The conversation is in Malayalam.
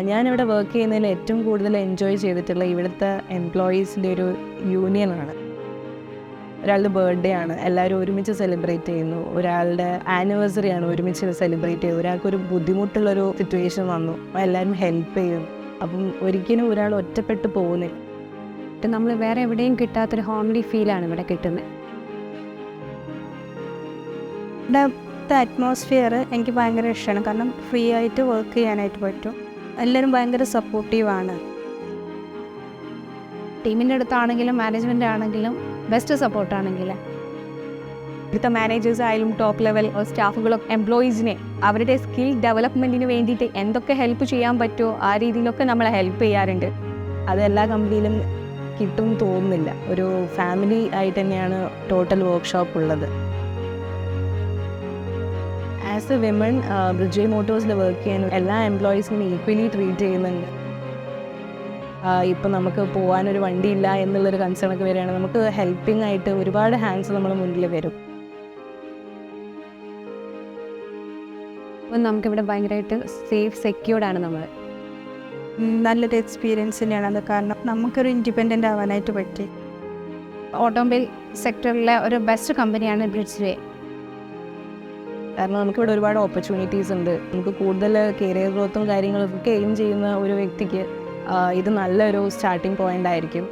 ഞാനിവിടെ വർക്ക് ചെയ്യുന്നതിൽ ഏറ്റവും കൂടുതൽ എൻജോയ് ചെയ്തിട്ടുള്ള ഇവിടുത്തെ എംപ്ലോയീസിൻ്റെ ഒരു യൂണിയനാണ്. ഒരാളുടെ ബർത്ത്ഡേ ആണ്, എല്ലാവരും ഒരുമിച്ച് സെലിബ്രേറ്റ് ചെയ്യുന്നു. ഒരാളുടെ ആനിവേഴ്സറി ആണ്, ഒരുമിച്ച് സെലിബ്രേറ്റ് ചെയ്യുന്നു. ഒരാൾക്കൊരു ബുദ്ധിമുട്ടുള്ളൊരു സിറ്റുവേഷൻ വന്നു, എല്ലാവരും ഹെൽപ്പ് ചെയ്യും. അപ്പം ഒരിക്കലും ഒരാൾ ഒറ്റപ്പെട്ട് പോകുന്നില്ല. നമ്മൾ വേറെ എവിടെയും കിട്ടാത്തൊരു ഹോംലി ഫീലാണ് ഇവിടെ കിട്ടുന്നത്. ഇവിടുത്തെ അറ്റ്മോസ്ഫിയർ എനിക്ക് ഭയങ്കര ഇഷ്ടമാണ്. കാരണം ഫ്രീ ആയിട്ട് വർക്ക് ചെയ്യാനായിട്ട് പറ്റും. എല്ലാവരും ഭയങ്കര സപ്പോർട്ടീവാണ്. ടീമിൻ്റെ അടുത്താണെങ്കിലും മാനേജ്മെൻ്റ് ആണെങ്കിലും ബെസ്റ്റ് സപ്പോർട്ടാണെങ്കിൽ ഇവിടുത്തെ മാനേജേഴ്സ് ആയാലും ടോപ്പ് ലെവൽ സ്റ്റാഫുകളും എംപ്ലോയീസിനെ അവരുടെ സ്കിൽ ഡെവലപ്മെൻറ്റിന് വേണ്ടിയിട്ട് എന്തൊക്കെ ഹെൽപ്പ് ചെയ്യാൻ പറ്റുമോ ആ രീതിയിലൊക്കെ നമ്മളെ ഹെൽപ്പ് ചെയ്യാറുണ്ട്. അത് എല്ലാ കമ്പനിയിലും കിട്ടും തോന്നുന്നില്ല. ഒരു ഫാമിലി ആയിട്ട് തന്നെയാണ് ടോട്ടൽ വർക്ക്ഷോപ്പ് ഉള്ളത്. ആസ് എ വിമൺ ബ്രിഡ്ജ്വേ മോട്ടോഴ്സിൽ വർക്ക് ചെയ്യാൻ എല്ലാ എംപ്ലോയീസിനും ഈക്വലി ട്രീറ്റ് ചെയ്യുന്നുണ്ട്. ഇപ്പം നമുക്ക് പോകാനൊരു വണ്ടിയില്ല എന്നുള്ളൊരു കൺസേൺ ഒക്കെ വരികയാണ്, നമുക്ക് ഹെൽപ്പിംഗ് ആയിട്ട് ഒരുപാട് ഹാൻഡ്സ് നമ്മുടെ മുന്നിൽ വരും. അപ്പം നമുക്കിവിടെ ഭയങ്കരമായിട്ട് സേഫ് സെക്യൂർഡാണ്. നമ്മൾ നല്ലൊരു എക്സ്പീരിയൻസ് തന്നെയാണ് അത്. കാരണം നമുക്കൊരു ഇൻഡിപെൻഡൻ്റ് ആവാനായിട്ട് പറ്റി. ഓട്ടോമൊബൈൽ സെക്ടറിലെ ഒരു ബെസ്റ്റ് കമ്പനിയാണ് ബ്രിഡ്ജ്വേ. കാരണം നമുക്കിവിടെ ഒരുപാട് ഓപ്പർച്യൂണിറ്റീസ് ഉണ്ട്. നമുക്ക് കൂടുതൽ കരിയർ ഗ്രോത്തും കാര്യങ്ങളൊക്കെ എയിം ചെയ്യുന്ന ഒരു വ്യക്തിക്ക് ഇത് നല്ലൊരു സ്റ്റാർട്ടിംഗ് പോയിൻ്റ് ആയിരിക്കും.